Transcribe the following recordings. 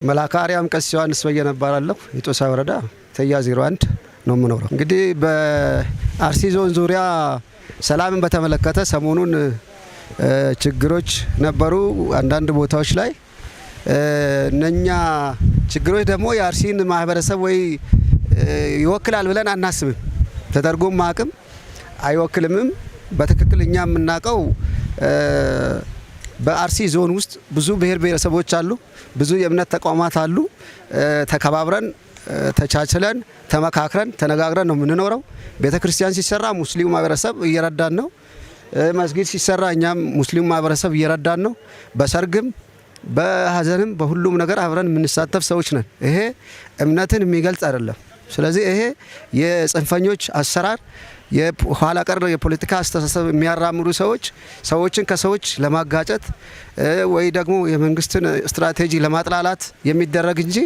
መላካሪያም ቀስ ዮሐንስ በየነ እባላለሁ። የጦሳ ወረዳ ተያ 01 ነው የምኖረው። እንግዲህ በአርሲ ዞን ዙሪያ ሰላምን በተመለከተ ሰሞኑን ችግሮች ነበሩ አንዳንድ ቦታዎች ላይ። እነኛ ችግሮች ደግሞ የአርሲን ማህበረሰብ ወይ ይወክላል ብለን አናስብም። ተደርጎም አቅም አይወክልምም። በትክክል እኛ የምናውቀው በአርሲ ዞን ውስጥ ብዙ ብሔር ብሔረሰቦች አሉ፣ ብዙ የእምነት ተቋማት አሉ። ተከባብረን ተቻችለን ተመካክረን ተነጋግረን ነው የምንኖረው። ቤተክርስቲያን ሲሰራ ሙስሊሙ ማህበረሰብ እየረዳን ነው። መስጊድ ሲሰራ እኛም ሙስሊሙ ማህበረሰብ እየረዳን ነው። በሰርግም በሀዘንም በሁሉም ነገር አብረን የምንሳተፍ ሰዎች ነን። ይሄ እምነትን የሚገልጽ አይደለም። ስለዚህ ይሄ የጽንፈኞች አሰራር የኋላ ቀር የፖለቲካ አስተሳሰብ የሚያራምዱ ሰዎችን ከሰዎች ለማጋጨት ወይ ደግሞ የመንግስትን ስትራቴጂ ለማጥላላት የሚደረግ እንጂ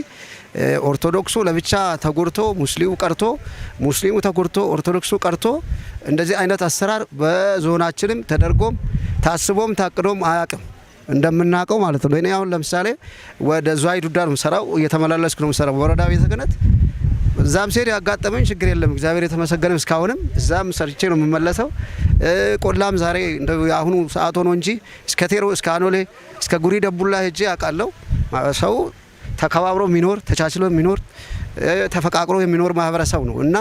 ኦርቶዶክሱ ለብቻ ተጎድቶ ሙስሊሙ ተጎድቶ ኦርቶዶክሱ ቀርቶ እንደዚህ አይነት አሰራር በዞናችንም ተደርጎም ታስቦም ታቅዶም አያውቅም። እንደምናውቀው ማለት ነው። እኔ አሁን ለምሳሌ ወደ ዙዋይ ዱዳ ነው ሰራው እየተመላለስኩ ነው ሰራው ወረዳ ቤተ ክህነት እዛም ሲሄድ ያጋጠመኝ ችግር የለም። እግዚአብሔር የተመሰገነ እስካሁንም እዛም ሰርቼ ነው የምመለሰው። ቆላም ዛሬ እንደው አሁኑ ሰዓት ሆኖ እንጂ እስከ ቴሮ እስከ አኖሌ እስከ ጉሪ ደቡላ ሄጄ አውቃለሁ። ሰው ተከባብሮ የሚኖር ተቻችሎ የሚኖር ተፈቃቅሮ የሚኖር ማህበረሰብ ነው እና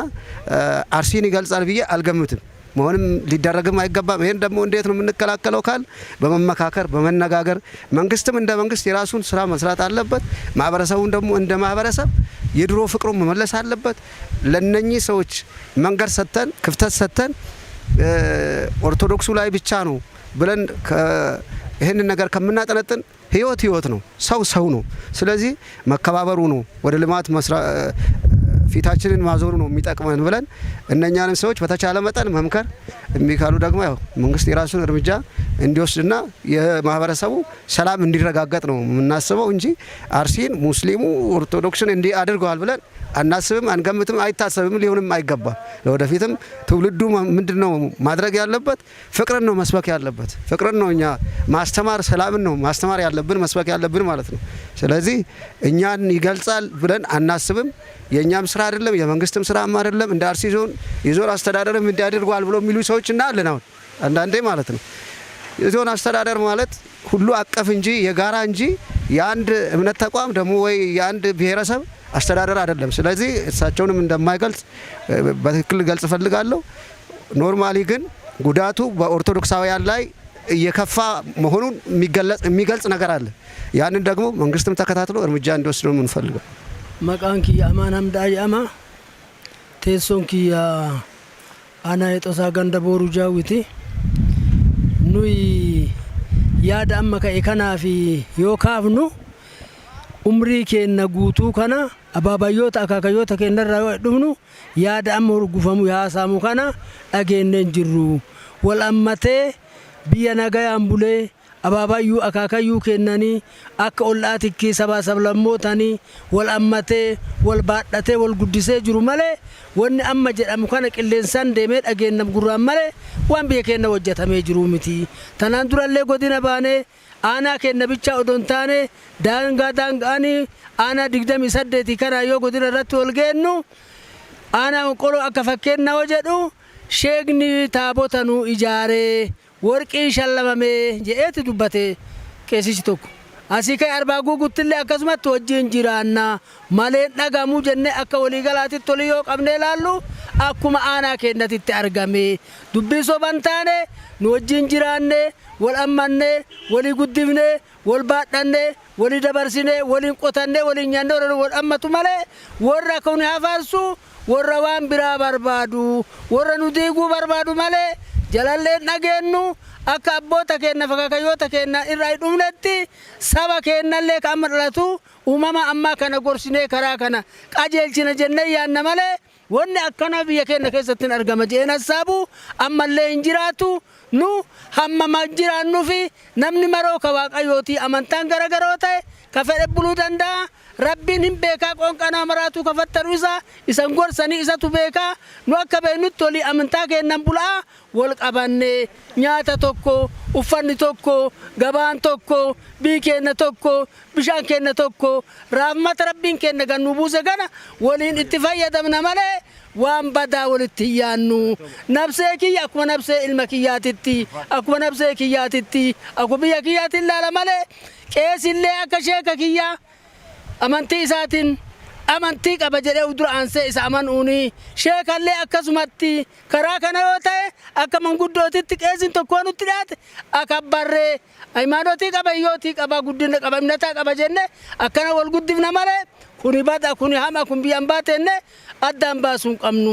አርሲን ይገልጻል ብዬ አልገምትም። መሆንም ሊደረግም አይገባም። ይሄን ደግሞ እንዴት ነው የምንከላከለው ካል በመመካከር በመነጋገር መንግስትም እንደ መንግስት የራሱን ስራ መስራት አለበት። ማህበረሰቡን ደግሞ እንደ ማህበረሰብ የድሮ ፍቅሩን መመለስ አለበት። ለነኚህ ሰዎች መንገድ ሰተን ክፍተት ሰተን ኦርቶዶክሱ ላይ ብቻ ነው ብለን ይሄንን ነገር ከምናጠነጥን ህይወት ነው፣ ሰው ነው። ስለዚህ መከባበሩ ነው ወደ ልማት ፊታችንን ማዞሩ ነው የሚጠቅመን ብለን እነኛንም ሰዎች በተቻለ መጠን መምከር የሚካሉ ደግሞ ያው መንግስት የራሱን እርምጃ እንዲወስድና የማህበረሰቡ ሰላም እንዲረጋገጥ ነው የምናስበው እንጂ አርሲን ሙስሊሙ ኦርቶዶክስን እንዲህ አድርገዋል ብለን አናስብም፣ አንገምትም፣ አይታሰብም፣ ሊሆንም አይገባም። ለወደፊትም ትውልዱ ምንድነው ማድረግ ያለበት? ፍቅርን ነው መስበክ ያለበት። ፍቅርን ነው እኛ ማስተማር፣ ሰላምን ነው ማስተማር ያለብን መስበክ ያለብን ማለት ነው። ስለዚህ እኛን ይገልጻል ብለን አናስብም። የኛም ስራ አይደለም፣ የመንግስትም ስራም አይደለም። እንደ አርሲ ዞን የዞን አስተዳደርም እንዲያደርጓል ብሎ የሚሉ ሰዎች እና አለን አሁን አንዳንዴ ማለት ነው። የዞን አስተዳደር ማለት ሁሉ አቀፍ እንጂ የጋራ እንጂ የአንድ እምነት ተቋም ደግሞ ወይ የአንድ ብሔረሰብ አስተዳደር አይደለም። ስለዚህ እሳቸውንም እንደማይገልጽ በትክክል ገልጽ ፈልጋለሁ። ኖርማሊ ግን ጉዳቱ በኦርቶዶክሳውያን ላይ እየከፋ መሆኑን የሚገልጽ ነገር አለ። ያንን ደግሞ መንግስትም ተከታትሎ እርምጃ እንዲወስድ ነው የምንፈልገው። መቃንኪ አማናም ዳያማ ቴሶንኪ አና የጦሳ ገንደ ቦሩ ጃዊቲ ኑይ ያዳ አመከ ኢከናፊ ዮካፍኑ ኡምሪ ኬነ ጉቱ ከና አባባዮታ አካካዮታ ከነራ ዱምኑ ያዳ አመሩ ጉፈሙ ያሳሙ ከና አገነን ጅሩ ወልአመቴ ቢያናጋ አምቡሌ አባባዩ አካካዩ ከነኒ አከ ኦላቲኪ ሰባ ሰብለሞታኒ ወልአመቴ ወልባዳቴ ወልጉዲሴ ጅሩ ማለ ወን አመ ጀዳም ከነ ቅሌንሳን ደሜ አገነም ጉራ ማለ ዋን ቢከነ ወጀተሜ ጅሩ ሚቲ ተናንዱራሌ ጎዲና ባኔ አና ከነ ብቻ ኦዶንታኔ ዳንጋኒ አና ድግደም ይሰደቲ ከና ዮ ጎዲና ረት ወልገኑ አና ቆሎ አከፈከና ወጀዱ ሼግኒ ታቦተኑ ኢጃሬ ወርቂ ሸለመሜ ጀኤት ዱበቴ ቄሲስ ቶኩ አሲከ አርባጉ ጉትለ አከስመት ወጅን ጅራና ማሌ ዳጋሙ ጀነ አከ ወሊገላቲ ቶሊዮ ቀብኔ ላሉ አኩማ አና ከነቲት አርጋሜ ዱቢሶ ባንታኔ ወጅን ጅራኔ ወልአማኔ ወሊ ጉድብኔ ወልባዳኔ ወሊ ደበርሲኔ ወሊ ቆታኔ ወሊ ኛንዶ ወልአማቱ ማለ ወራ ከውን ያፋርሱ ወራዋን ቢራ በርባዱ ወረኑ ዲጉ በርባዱ ማለ ጀላሌ ናገኑ አካ አቦታ ከነ ፈካካዮታ ከነ ኢራይ ዱምነቲ ሰባ ከነለ ካመረቱ ኡማማ አማ ከነ ጎርሲኔ ከራ ከነ ቃጀልቺነ ጀነ ያነ ማለ ወነ አከና ቢየ ከነ ከሰትን አርገመ ጀና ሳቡ አማለ እንጅራቱ ኑ ሀመማ ጅራኑ ፊ ነምኒ መሮ ከዋቃዮቲ አመንታን ገረገሮተ ከፈደብሉ ደንዳ rabbiin hin beekaa qoonqanaa maraatu kafattaru isan gorsanii isatu beekaa nu akka beenutti olii amantaa kennan bulaa wal qabannee nyaata tokko uffanni tokko gabaan tokko bii kenna tokko bishaan kenna tokko rahmata rabbiin kenna gannu buuse kana waliin itti fayyadamna malee waan badaa walitti yaannu nabsee kiyya akkuma nabsee ilma kiyyaatitti akkuma nabsee kiyyaatitti akkuma biyya kiyyaatiin laala malee qeesillee akka sheeka kiyyaa amantii isaatiin amantii qaba jedhee dura aansee isa amanuuni sheekallee akkasumatti karaa kana yoo ta'e akka manguddootitti qeesin tokko nutti dhiyaate akka barree haymanotii qaba hiyyootii qaba guddina qaba imnataa qaba jenne akkana wal guddifna malee kuni bada kuni hama kun biyyaan baatenne addaan baasuun qabnu.